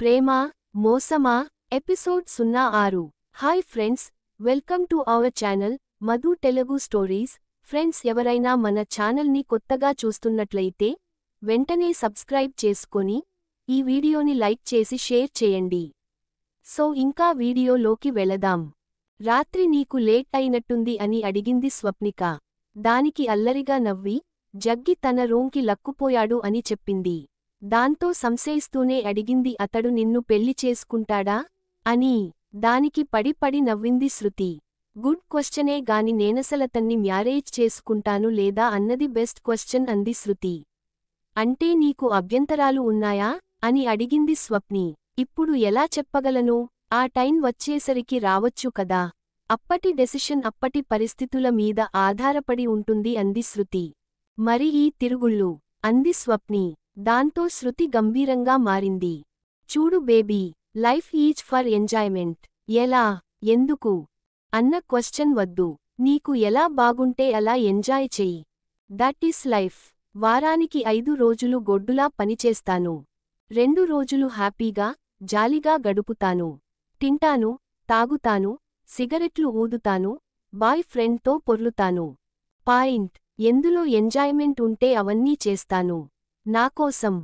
ప్రేమ మోసమా episode 06. Hi friends, welcome to our channel Madhu Telugu stories. Friends, ఎవరైనా మన ఛానల్ని కొత్తగా చూస్తున్నట్లయితే వెంటనే సబ్స్క్రైబ్ చేసుకొని ఈ వీడియోని లైక్ చేసి షేర్ చేయండి. సో ఇంకా వీడియోలోకి వెళదాం. రాత్రి నీకు లేట్ అయినట్టుంది అని అడిగింది స్వప్నిక. దానికి అల్లరిగా నవ్వి జగ్గి తన రూంకి లక్కుపోయాడు అని చెప్పింది. దాంతో సంశయిస్తూనే అడిగింది, అతడు నిన్ను పెళ్లి చేసుకుంటాడా అని. దానికి పడి పడి నవ్వింది శృతి. గుడ్ క్వశ్చనే గాని నేనసలతన్ని మ్యారేజ్ చేసుకుంటాను లేదా అన్నది బెస్ట్ క్వశ్చన్ అంది శృతి. అంటే నీకు అభ్యంతరాలు ఉన్నాయా అని అడిగింది స్వప్ని. ఇప్పుడు ఎలా చెప్పగలను, ఆ టైం వచ్చేసరికి రావచ్చు కదా. అప్పటి డెసిషన్ అప్పటి పరిస్థితుల మీద ఆధారపడి ఉంటుంది అంది శృతి. మరి ఈ తిరుగుళ్ళు అంది స్వప్ని. దాంతో శృతి గంభీరంగా మారింది. చూడు baby, life is for enjoyment. ఎలా, ఎందుకు అన్న క్వశ్చన్ వద్దు. నీకు ఎలా బాగుంటే అలా ఎంజాయ్ చెయ్యి. That is life. వారానికి 5 రోజులు గొడ్డులా పనిచేస్తాను. 2 రోజులు హ్యాపీగా జాలీగా గడుపుతాను. తింటాను, తాగుతాను, సిగరెట్లు ఊదుతాను, బాయ్ ఫ్రెండ్తో పొర్లుతాను. పాయింట్. ఎందులో ఎంజాయ్మెంట్ ఉంటే అవన్నీ చేస్తాను. నాకోసం,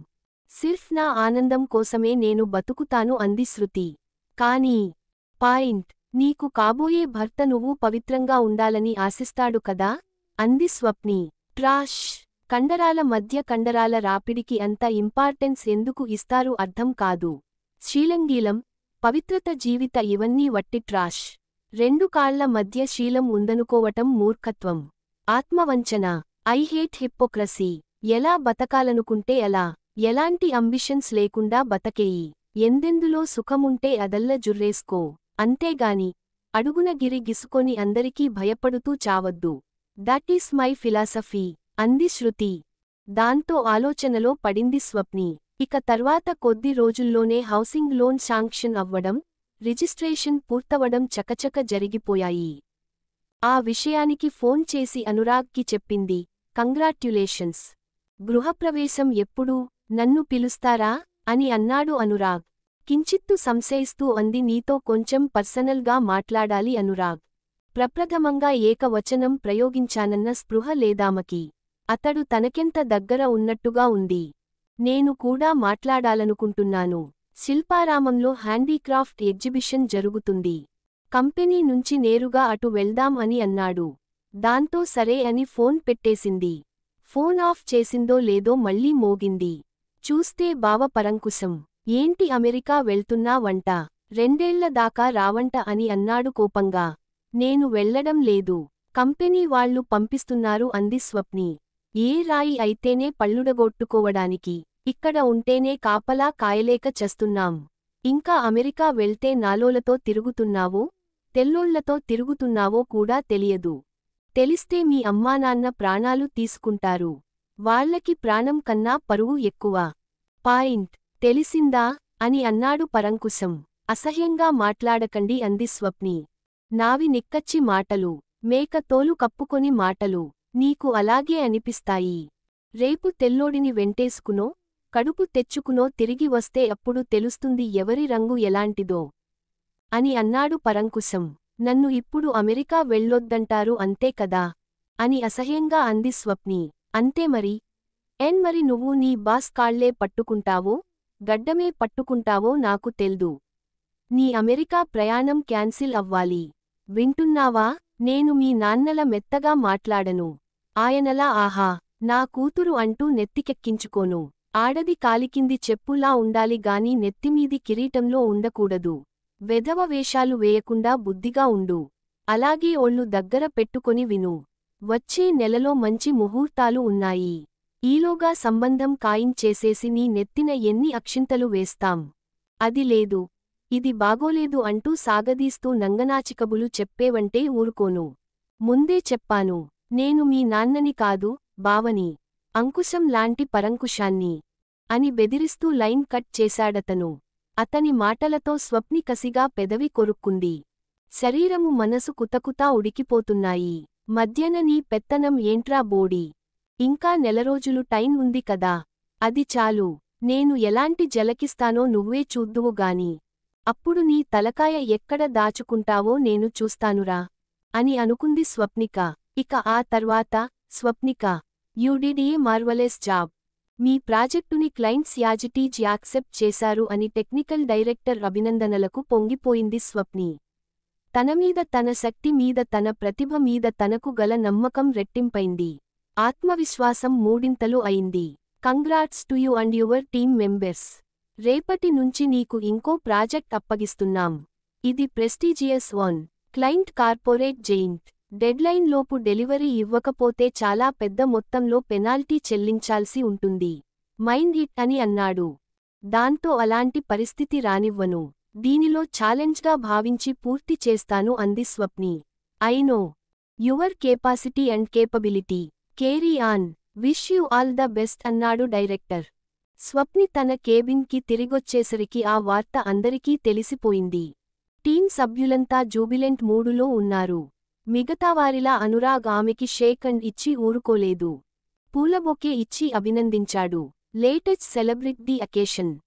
సిర్ఫ్ నా ఆనందం కోసమే నేను బతుకుతాను అంది శృతి. కానీ పాయింట్. నీకు కాబోయే భర్త నువ్వు పవిత్రంగా ఉండాలని ఆశిస్తాడు కదా అంది స్వప్ని. ట్రాష్. కండరాల మధ్య కండరాల రాపిడికి అంత ఇంపార్టెన్స్ ఎందుకు ఇస్తారు అర్థం కాదు. శీలంగీలం, పవిత్రత, జీవిత ఇవన్నీ వట్టి ట్రాష్. 2 కాళ్ల మధ్య శీలం ఉందనుకోవటం మూర్ఖత్వం, ఆత్మవంచన. I hate హిప్పోక్రసీ. ఎలా బతకాలనుకుంటే అలా, ఎలాంటి అంబిషన్స్ లేకుండా బతకేయి. ఎందెందులో సుఖముంటే అదల్ల జుర్రేసుకో. అంతేగాని అడుగున గిరి గిసుకొని అందరికీ భయపడుతూ చావద్దు. దట్ ఈస్ మై ఫిలాసఫీ అంది శృతి. దాంతో ఆలోచనలో పడింది స్వప్ని. ఇక తర్వాత కొద్ది రోజుల్లోనే హౌసింగ్ లోన్ శాంక్షన్ అవ్వడం, రిజిస్ట్రేషన్ పూర్తవడం చకచక జరిగిపోయాయి. ఆ విషయానికి ఫోన్ చేసి అనురాగ్కి చెప్పింది. కంగ్రాట్యులేషన్స్. గృహప్రవేశం ఎప్పుడు, నన్ను పిలుస్తారా అని అన్నాడు అనురాగ్. కించిత్తు సంశయిస్తూ అంది, నీతో కొంచెం పర్సనల్గా మాట్లాడాలి అనురాగ్. ప్రప్రథమంగా ఏకవచనం ప్రయోగించానన్న స్పృహ లేదామకి. అతడు తనకెంత దగ్గర ఉన్నట్టుగా ఉంది. నేను కూడా మాట్లాడాలనుకుంటున్నాను. శిల్పారామంలో హ్యాండీక్రాఫ్ట్ ఎగ్జిబిషన్ జరుగుతుంది. కంపెనీ నుంచి నేరుగా అటు వెళ్దాం అని అన్నాడు. దాంతో సరే అని ఫోన్ పెట్టేసింది. ఫోన్ ఆఫ్ చేసిందో లేదో మళ్ళీ మోగింది. చూస్తే బావ పరంకుశం. ఏంటి అమెరికా వెళ్తున్నావంట, 2 ఏళ్ల దాకా రావంట అని అన్నాడు కోపంగా. నేను వెళ్లడం లేదు, కంపెనీ వాళ్లు పంపిస్తున్నారు అంది స్వప్ని. ఏ రాయి అయితేనే పళ్ళుడగొట్టుకోవడానికి, ఇక్కడ ఉంటేనే కాపలా కాయలేక చస్తున్నాం. ఇంకా అమెరికా వెళ్తే నాలోలతో తిరుగుతున్నావో, తెల్లోళ్లతో తిరుగుతున్నావో కూడా తెలియదు. తెలిస్తే మీ అమ్మానాన్న ప్రాణాలు తీసుకుంటారు. వాళ్లకి ప్రాణం కన్నా పరువు ఎక్కువ. పాయింట్. తెలిసిందా అని అన్నాడు పరంకుశం. అసహ్యంగా మాట్లాడకండి అంది స్వప్ని. నావి నిక్కచ్చి మాటలు, మేక తోలు కప్పుకొని మాటలు. నీకు అలాగే అనిపిస్తాయి. రేపు తెల్లోడిని వెంటేసుకునో, కడుపు తెచ్చుకునో తిరిగి వస్తే అప్పుడు తెలుస్తుంది ఎవరి రంగు ఎలాంటిదో అని అన్నాడు పరంకుశం. నన్ను ఇప్పుడు అమెరికా వెళ్ళొద్దంటారు అంతే కదా అని అసహ్యంగా అంది స్వప్ని. అంతే మరి. మరి నువ్వు నీ బాస్ కాళ్లే పట్టుకుంటావో, గడ్డమే పట్టుకుంటావో నాకు తెల్దు. నీ అమెరికా ప్రయాణం క్యాన్సిల్ అవ్వాలి. వింటున్నావా? నేను మీ నాన్నల మెత్తగా మాట్లాడను. ఆయనలా ఆహా, నా కూతురు అంటూ నెత్తికెక్కించుకోను. ఆడది కాలికింది చెప్పులా ఉండాలి గాని నెత్తిమీది కిరీటంలో ఉండకూడదు. వెధవ వేషాలు వేయకుండా బుద్ధిగా ఉండు. అలాగే ఒళ్ళు దగ్గర పెట్టుకొని విను. వచ్చే నెలలో మంచి ముహూర్తాలు ఉన్నాయి. ఈలోగా సంబంధం ఖాయం చేసేసి నీ నెత్తిన ఎన్ని అక్షింతలు వేస్తాం. అది లేదు, ఇది బాగోలేదు అంటూ సాగదీస్తూ నంగనాచికబులు చెప్పేవంటే ఊరుకోను. ముందే చెప్పాను, నేను మీ నాన్నని కాదు, బావని. అంకుశం లాంటి పరంకుశాన్ని అని బెదిరిస్తూ లైన్ కట్ చేశాడతను. అతని మాటలతో స్వప్ని కసిగా పెదవి కొరుక్కుంది. శరీరము మనసు కుతకుతా ఉడికిపోతున్నాయి. మధ్యన నీ పెత్తనం ఏంట్రా బోడీ. ఇంకా నెలరోజులు టైం ఉంది కదా, అది చాలు. నేను ఎలాంటి జలకిస్తానో నువ్వే చూద్దువు గాని. అప్పుడు నీ తలకాయ ఎక్కడ దాచుకుంటావో నేను చూస్తానురా అని అనుకుంది స్వప్నిక. ఇక ఆ తర్వాత, Swapnika, you did a marvellous job. మీ ప్రాజెక్టుని క్లయింట్స్ యాజిటీజ్ యాక్సెప్ట్ చేశారు అని టెక్నికల్ డైరెక్టర్ అభినందనలకు పొంగిపోయింది స్వప్ని. తనమీద, తన శక్తి మీద, తన ప్రతిభ మీద తనకు గల నమ్మకం రెట్టింపైంది. ఆత్మవిశ్వాసం మూడింతలు అయింది. Congrats to you and your team members. రేపటి నుంచి నీకు ఇంకో ప్రాజెక్ట్ అప్పగిస్తున్నాం. ఇది prestigious one. Client corporate giant. Deadline లోపు డెలివరీ ఇవ్వకపోతే చాలా పెద్ద మొత్తంలో పెనాల్టీ చెల్లించాల్సి ఉంటుంది. మైండ్ ఇట్ అని అన్నాడు. దాంతో అలాంటి పరిస్థితి రానివ్వను. దీనిలో ఛాలెంజ్గా భావించి పూర్తి చేస్తాను అంది Swapni. I know your capacity and capability. Carry on. Wish you all the best అన్నాడు డైరెక్టర్. స్వప్ని తన కేబిన్కి తిరిగొచ్చేసరికి ఆ వార్త అందరికీ తెలిసిపోయింది. టీం సభ్యులంతా జూబిలెంట్ మూడులో ఉన్నారు. మిగతావారిలా అనురాగ్ ఆమెకి షేక్ అండ్ ఇచ్చి ఊరుకోలేదు. పూలబొకే ఇచ్చి అభినందించాడు. Let's celebrate the occasion.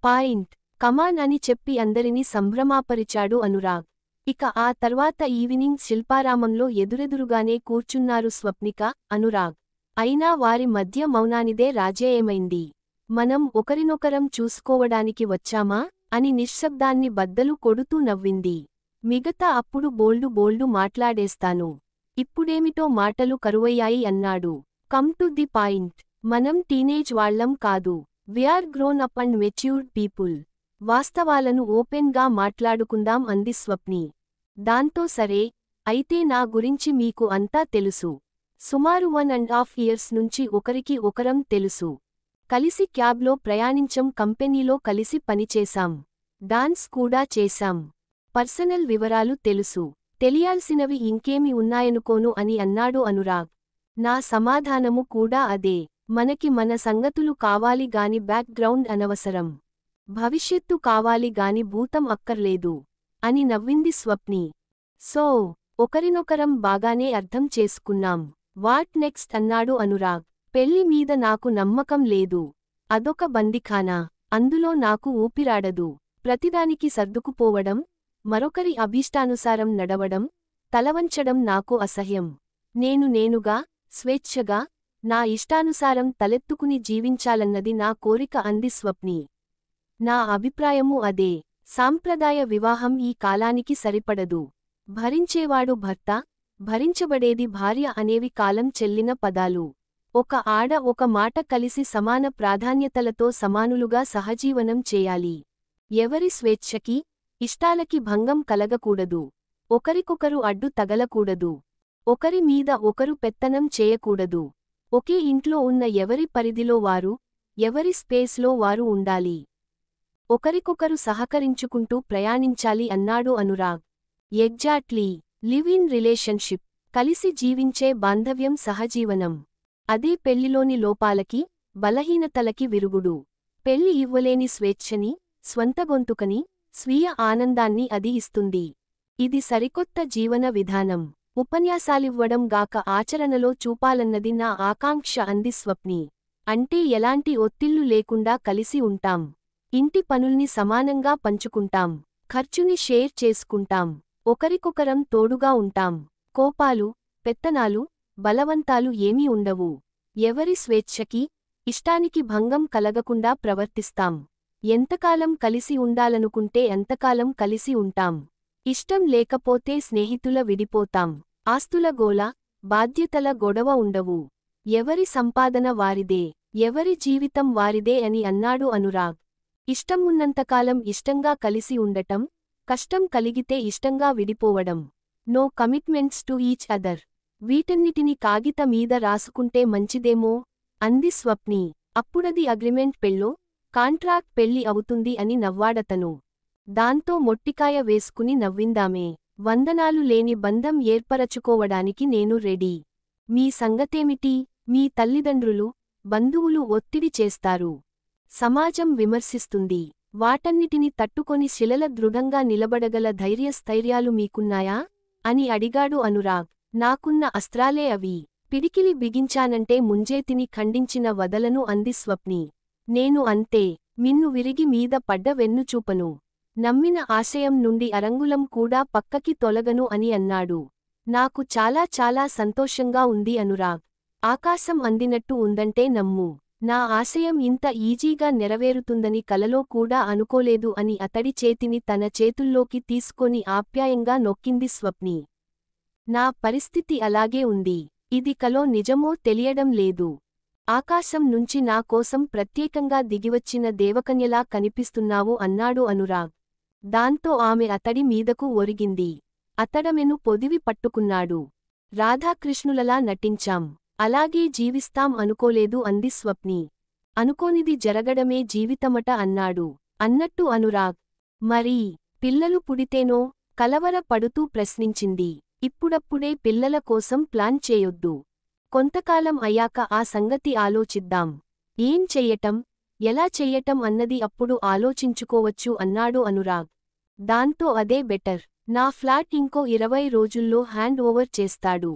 Point. Come on అని చెప్పి అందరినీ సంభ్రమాపరిచాడు అనురాగ్. ఇక ఆ తర్వాత ఈవినింగ్ శిల్పారామంలో ఎదురెదురుగానే కూర్చున్నారు స్వప్నిక, అనురాగ్. అయినా వారి మధ్య మౌనానిదే రాజేయమైంది. మనం ఒకరినొకరం చూసుకోవడానికి వచ్చామా అని నిశ్శబ్దాన్ని బద్దలు కొడుతూ నవ్వింది. మిగతా అప్పుడు బోల్డు మాట్లాడేస్తాను. ఇప్పుడేమిటో మాటలు కరువయ్యాయి అన్నాడు. Come to the point. మనం టీనేజ్ వాళ్లం కాదు. We are grown up and matured people. వాస్తవాలను ఓపెన్గా మాట్లాడుకుందాం అంది స్వప్ని. దాంతో సరే, అయితే నా గురించి మీకు అంతా తెలుసు. సుమారు 1.5 ఇయర్స్ నుంచి ఒకరికి ఒకరం తెలుసు. కలిసి క్యాబ్లో ప్రయాణించం, కంపెనీలో కలిసి పనిచేశాం. డాన్స్ కూడా చేశాం. పర్సనల్ వివరాలు తెలుసు. తెలియాల్సినవి ఇంకేమి ఉన్నాయనుకోను అని అన్నాడు అనురాగ్. నా సమాధానము కూడా అదే. మనకి మన సంగతులు కావాలి గాని బ్యాక్ గ్రౌండ్ అనవసరం. భవిష్యత్తు కావాలి గాని భూతం అక్కర్లేదు అని నవ్వింది స్వప్ని. సో, ఒకరినొకరం బాగానే అర్థం చేసుకున్నాం. వాట్ నెక్స్ట్ అన్నాడు అనురాగ్. పెళ్లి మీద నాకు నమ్మకం లేదు. అదొక బందిఖానా. అందులో నాకు ఊపిరాడదు. ప్రతిదానికి సర్దుకుపోవడం, మరొకరి అభీష్టానుసారం నడవడం, తలవంచడం నాకు అసహ్యం. నేనుగా, స్వేచ్ఛగా, నా ఇష్టానుసారం తలెత్తుకుని జీవించాలన్నది నా కోరిక అంది స్వప్ని. నా అభిప్రాయమూ అదే. సాంప్రదాయ వివాహం ఈ కాలానికి సరిపడదు. భరించేవాడు భర్త, భరించబడేది భార్య అనేవి కాలం చెల్లిన పదాలు. ఒక ఆడ ఒక మాట కలిసి సమాన ప్రాధాన్యతలతో సమానులుగా సహజీవనం చేయాలి. ఎవరి స్వేచ్ఛకి, ఇష్టాలకి భంగం కలగకూడదు. ఒకరికొకరు అడ్డు తగలకూడదు. ఒకరి మీద ఒకరు పెత్తనం చేయకూడదు. ఒకే ఇంట్లో ఉన్న ఎవరి పరిధిలో వారు, ఎవరి స్పేస్లో వారు ఉండాలి. ఒకరికొకరు సహకరించుకుంటూ ప్రయాణించాలి అన్నాడు Anurag. Exactly. Live in relationship. కలిసి జీవించే బాంధవ్యం సహజీవనం. అదే పెళ్లిలోని లోపాలకి, బలహీనతలకి విరుగుడు. పెళ్లి ఇవ్వలేని స్వేచ్ఛని, స్వంత గొంతుకని, స్వీయ ఆనందాన్ని అది ఇస్తుంది. ఇది సరికొత్త జీవన విధానం. ఉపన్యాసాలివ్వడం గాక ఆచరణలో చూపాలన్నది నా ఆకాంక్ష అంది స్వప్ని. అంటే ఎలాంటి ఒత్తిళ్లు లేకుండా కలిసి ఉంటాం. ఇంటి పనుల్ని సమానంగా పంచుకుంటాం. ఖర్చుని షేర్ చేసుకుంటాం. ఒకరికొకరం తోడుగా ఉంటాం. కోపాలు, పెత్తనాలు, బలవంతాలు ఏమీ ఉండవు. ఎవరి స్వేచ్ఛకి, ఇష్టానికి భంగం కలగకుండా ప్రవర్తిస్తాం. ఎంతకాలం కలిసి ఉండాలనుకుంటే ఎంతకాలం కలిసి ఉంటాం. ఇష్టం లేకపోతే స్నేహితుల విడిపోతాం. ఆస్తుల గోల, బాధ్యతల గొడవ ఉండవు. ఎవరి సంపాదన వారిదే, ఎవరి జీవితం వారిదే అని అన్నాడు అనురాగ్. ఇష్టం ఉన్నంతకాలం ఇష్టంగా కలిసి ఉండటం, కష్టం కలిగితే ఇష్టంగా విడిపోవడం. No commitments to each other. వీటన్నిటిని కాగిత మీద రాసుకుంటే మంచిదేమో అంది స్వప్ని. అప్పుడది అగ్రిమెంట్ పెళ్ళో, కాంట్రాక్ట్ పెళ్లి అవుతుంది అని నవ్వాడతను. దాంతో మొట్టికాయ వేసుకుని నవ్విందామే. వందనాలు లేని బంధం ఏర్పరచుకోవడానికి నేను రెడీ. మీ సంగతేమిటి? మీ తల్లిదండ్రులు, బంధువులు ఒత్తిడి చేస్తారు. సమాజం విమర్శిస్తుంది. వాటన్నిటిని తట్టుకొని శిలల దృఢంగా నిలబడగల ధైర్యస్థైర్యాలు మీకున్నాయా అని అడిగాడు అనురాగ్. నాకున్న అస్త్రాలే అవి. పిడికిలి బిగించానంటే ముంజేతిని ఖండించిన వదలను అంది స్వప్ని. నేను అంతే. మిన్ను విరిగి మీద పడ్డ వెన్నుచూపను. నమ్మిన ఆశయం నుండి అరంగుళం కూడా పక్కకి తొలగను అని అన్నాడు. నాకు చాలా చాలా సంతోషంగా ఉంది అనురాగ్. ఆకాశం అందినట్టు ఉందంటే నమ్ము. నా ఆశయం ఇంత ఈజీగా నెరవేరుతుందని కలలో కూడా అనుకోలేదు అని అతడి చేతిని తన చేతుల్లోకి తీసుకొని ఆప్యాయంగా నొక్కింది స్వప్ని. నా పరిస్థితి అలాగే ఉంది. ఇది కలో నిజమో తెలియడం లేదు. ఆకాశం నుంచి నా కోసం ప్రత్యేకంగా దిగివచ్చిన దేవకన్యలా కనిపిస్తున్నావు అన్నాడు అనురాగ్. దాంతో ఆమె అతడి మీదకు ఒరిగింది. అతడమెను పొదివి పట్టుకున్నాడు. రాధాకృష్ణులలా నటించాం. అలాగే జీవిస్తాం అనుకోలేదు అంది స్వప్ని. అనుకోనిది జరగడమే జీవితమట అన్నాడు. అన్నట్టు అనురాగ్, మరీ పిల్లలు పుడితేనో కలవర పడుతూ ప్రశ్నించింది. ఇప్పుడప్పుడే పిల్లల కోసం ప్లాన్ చేయొద్దు. కొంతకాలం అయ్యాక ఆ సంగతి ఆలోచిద్దాం. ఏం చెయ్యటం, ఎలా చెయ్యటం అన్నది అప్పుడు ఆలోచించుకోవచ్చు అన్నాడు అనురాగ్. దాంతో అదే బెటర్. నా ఫ్లాట్ ఇంకో 20 రోజుల్లో హ్యాండ్ ఓవర్ చేస్తాడు.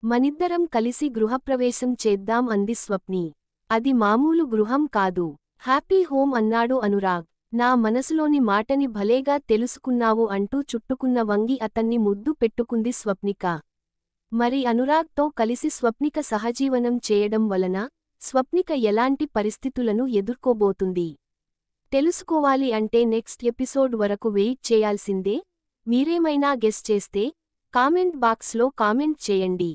మనిద్దరం కలిసి గృహప్రవేశం చేద్దాం అంది స్వప్ని. అది మామూలు గృహం కాదు, హ్యాపీ హోమ్ అన్నాడు అనురాగ్. నా మనసులోని మాటని భలేగా తెలుసుకున్నావు అంటూ చుట్టుకున్న వంగి అతన్ని ముద్దు పెట్టుకుంది స్వప్నిక. మరి అనురాగ్తో కలిసి స్వప్నిక సహజీవనం చేయడం వలన స్వప్నిక ఎలాంటి పరిస్థితులను ఎదుర్కోబోతుంది తెలుసుకోవాలి అంటే నెక్స్ట్ ఎపిసోడ్ వరకు వెయిట్ చేయాల్సిందే. మీరేమైనా గెస్ చేస్తే కామెంట్ బాక్స్లో కామెంట్ చేయండి.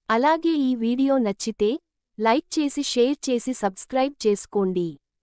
అలాగే ఈ వీడియో నచ్చితే లైక్ చేసి షేర్ చేసి సబ్స్క్రైబ్ చేసుకోండి.